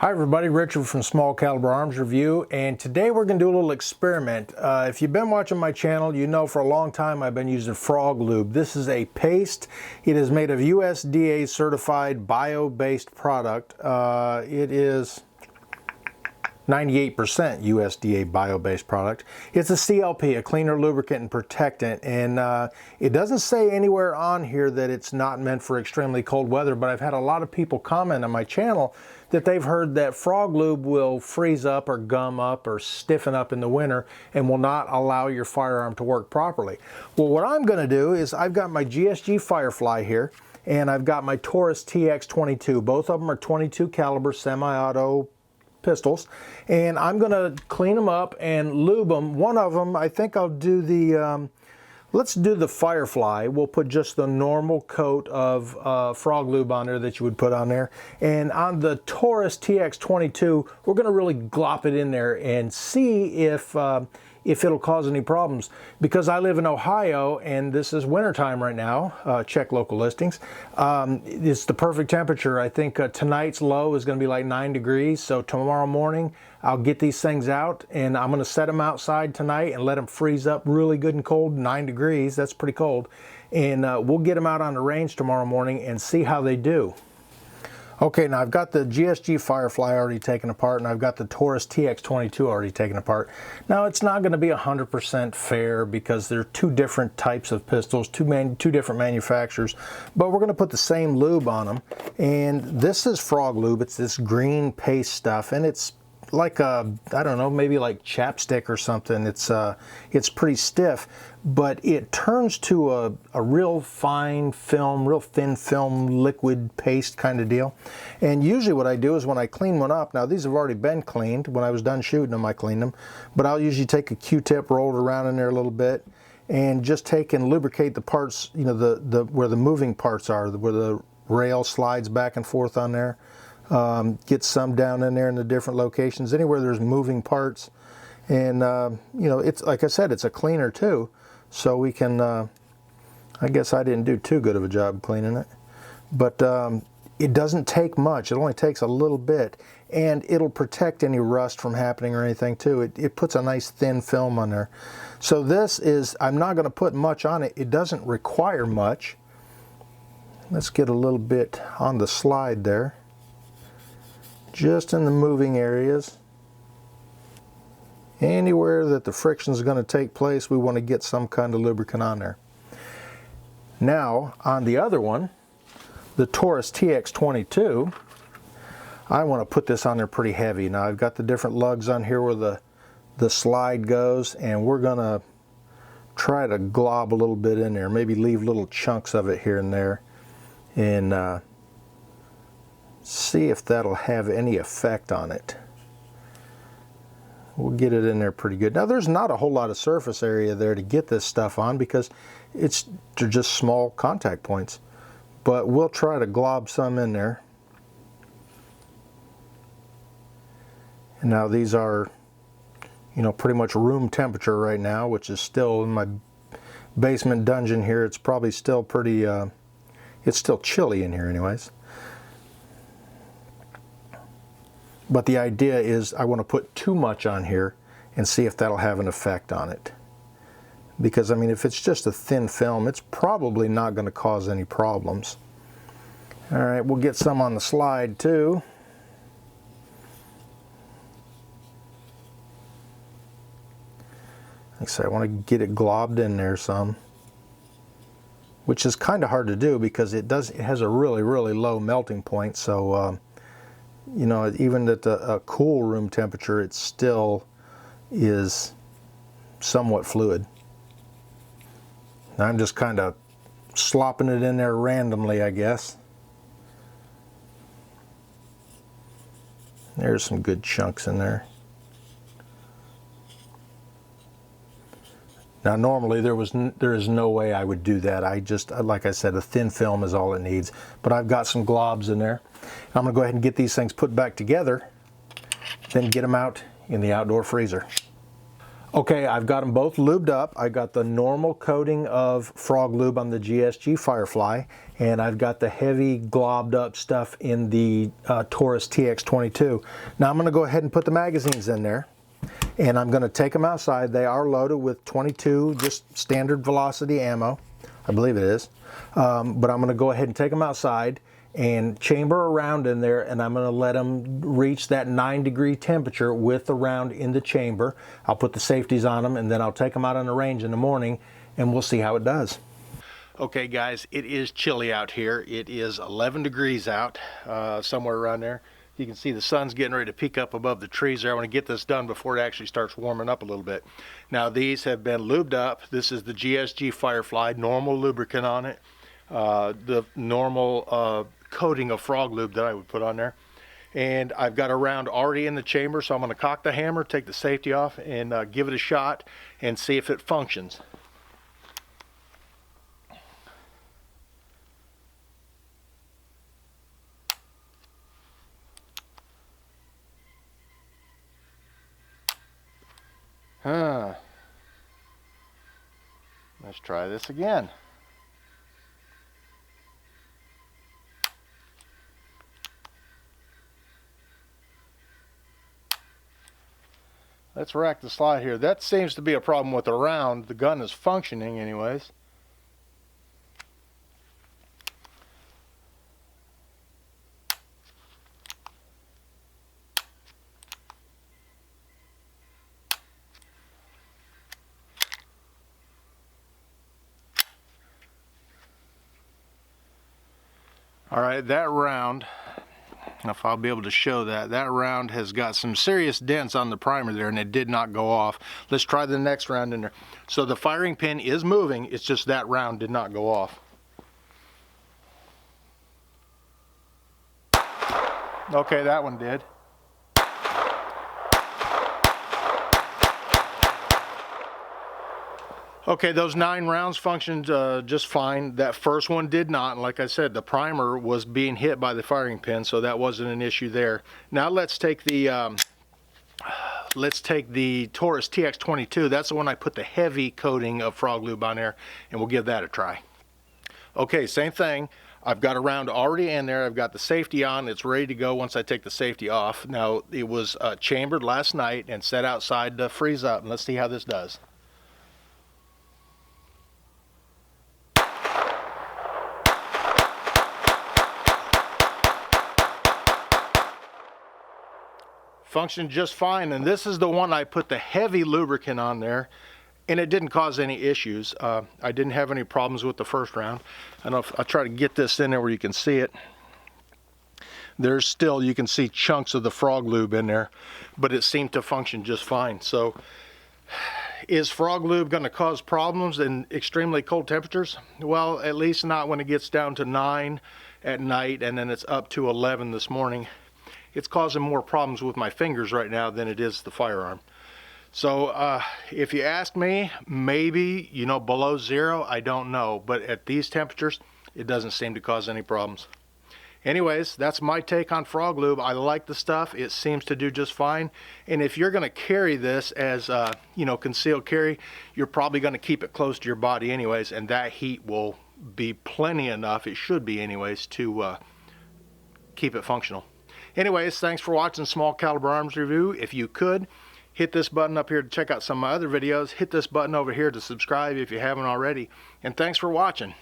Hi everybody, Richard from Small Caliber Arms Review, and today we're going to do a little experiment. If you've been watching my channel, you know for a long time I've been using FrogLube. This is a paste. It is made of USDA certified bio-based product. It is 98% USDA bio-based product. It's a CLP, a cleaner, lubricant, and protectant, and it doesn't say anywhere on here that it's not meant for extremely cold weather, but I've had a lot of people comment on my channel that they've heard that FrogLube will freeze up or gum up or stiffen up in the winter and will not allow your firearm to work properly. Well, what I'm going to do is I've got my GSG Firefly here, and I've got my Taurus TX22. Both of them are 22 caliber semi-auto pistols, and I'm going to clean them up and lube them. One of them, I think I'll do the let's do the Firefly. We'll put just the normal coat of FrogLube on there that you would put on there. And on the Taurus TX22, we're going to really glop it in there and see if it'll cause any problems. Because I live in Ohio and this is wintertime right now, check local listings. It's the perfect temperature. I think tonight's low is going to be like 9 degrees. So tomorrow morning, I'll get these things out and I'm going to set them outside tonight and let them freeze up really good and cold, 9 degrees. That's pretty cold. And we'll get them out on the range tomorrow morning and see how they do. Okay, now I've got the GSG Firefly already taken apart, and I've got the Taurus TX22 already taken apart. Now, it's not going to be 100% fair because they're two different types of pistols, two different manufacturers, but we're going to put the same lube on them. And this is FrogLube. It's this green paste stuff, and it's like a, I don't know, maybe like chapstick or something. It's pretty stiff, but it turns to a real fine film, real thin film, liquid paste kind of deal. And usually what I do is when I clean one up, now these have already been cleaned. When I was done shooting them, I cleaned them, but I'll usually take a Q-tip, roll it around in there a little bit, and just take and lubricate the parts, you know, where the moving parts are, where the rail slides back and forth on there. Get some down in there in the different locations, anywhere there's moving parts. And, you know, it's like I said, it's a cleaner too. So we can, I guess I didn't do too good of a job cleaning it. But it doesn't take much. It only takes a little bit. And it'll protect any rust from happening or anything too. It puts a nice thin film on there. So this is, I'm not going to put much on it. It doesn't require much. Let's get a little bit on the slide there. Just in the moving areas. Anywhere that the friction is going to take place, we want to get some kind of lubricant on there. Now, on the other one, the Taurus TX22, I want to put this on there pretty heavy. Now, I've got the different lugs on here where the slide goes, and we're going to try to glob a little bit in there, maybe leave little chunks of it here and there, and see if that'll have any effect on it. We'll get it in there pretty good. Now there's not a whole lot of surface area there to get this stuff on because they're just small contact points. But we'll try to glob some in there. And now these are, you know, pretty much room temperature right now, which is still in my basement dungeon here. It's probably still pretty, it's still chilly in here anyways. But the idea is I want to put too much on here and see if that'll have an effect on it. Because, I mean, if it's just a thin film, it's probably not going to cause any problems. All right, we'll get some on the slide too. Like I say, I want to get it globbed in there some, which is kind of hard to do because it has a really, really low melting point. So, you know, even at a cool room temperature, it still is somewhat fluid. Now I'm just kind of slopping it in there randomly, I guess. There's some good chunks in there. Now normally there is no way I would do that. I just, like I said, a thin film is all it needs. But I've got some globs in there. I'm going to go ahead and get these things put back together, then get them out in the outdoor freezer. Okay, I've got them both lubed up. I got the normal coating of FrogLube on the GSG Firefly, and I've got the heavy globbed up stuff in the Taurus TX22. Now I'm going to go ahead and put the magazines in there, and I'm going to take them outside. They are loaded with 22 just standard velocity ammo. I believe it is. But I'm going to go ahead and take them outside and chamber a round in there, and I'm going to let them reach that 9-degree temperature with the round in the chamber. I'll put the safeties on them, and then I'll take them out on the range in the morning, and we'll see how it does. Okay guys, it is chilly out here. It is 11 degrees out, somewhere around there. You can see the sun's getting ready to peek up above the trees there. I want to get this done before it actually starts warming up a little bit. Now these have been lubed up. This is the GSG Firefly, normal lubricant on it. The normal coating of FrogLube that I would put on there, and I've got a round already in the chamber, so I'm going to cock the hammer, take the safety off, and give it a shot and see if it functions. Let's try this again. Let's rack the slide here. That seems to be a problem with the round. The gun is functioning anyways. All right, that round, if I'll be able to show that, that round has got some serious dents on the primer there, and it did not go off. Let's try the next round in there. So the firing pin is moving, it's just that round did not go off. Okay, that one did. Okay, those 9 rounds functioned just fine. That first one did not, and like I said, the primer was being hit by the firing pin, so that wasn't an issue there. Now let's take the Taurus TX22. That's the one I put the heavy coating of FrogLube on there, and we'll give that a try. Okay, same thing. I've got a round already in there. I've got the safety on. It's ready to go once I take the safety off. Now, it was chambered last night and set outside to freeze up, and let's see how this does. Functioned just fine, and this is the one I put the heavy lubricant on there, and it didn't cause any issues. I didn't have any problems with the first round. I don't know if I try to get this in there where you can see it. There's still, you can see chunks of the FrogLube in there, but it seemed to function just fine. So is FrogLube going to cause problems in extremely cold temperatures? Well, at least not when it gets down to 9 at night and then it's up to 11 this morning. It's causing more problems with my fingers right now than it is the firearm. So if you ask me, maybe, you know, below 0, I don't know. But at these temperatures, it doesn't seem to cause any problems. Anyways, that's my take on FrogLube. I like the stuff. It seems to do just fine. And if you're going to carry this as, you know, concealed carry, you're probably going to keep it close to your body anyways. And that heat will be plenty enough, it should be anyways, to keep it functional. Anyways, thanks for watching Small Caliber Arms Review. If you could, hit this button up here to check out some of my other videos. Hit this button over here to subscribe if you haven't already. And thanks for watching.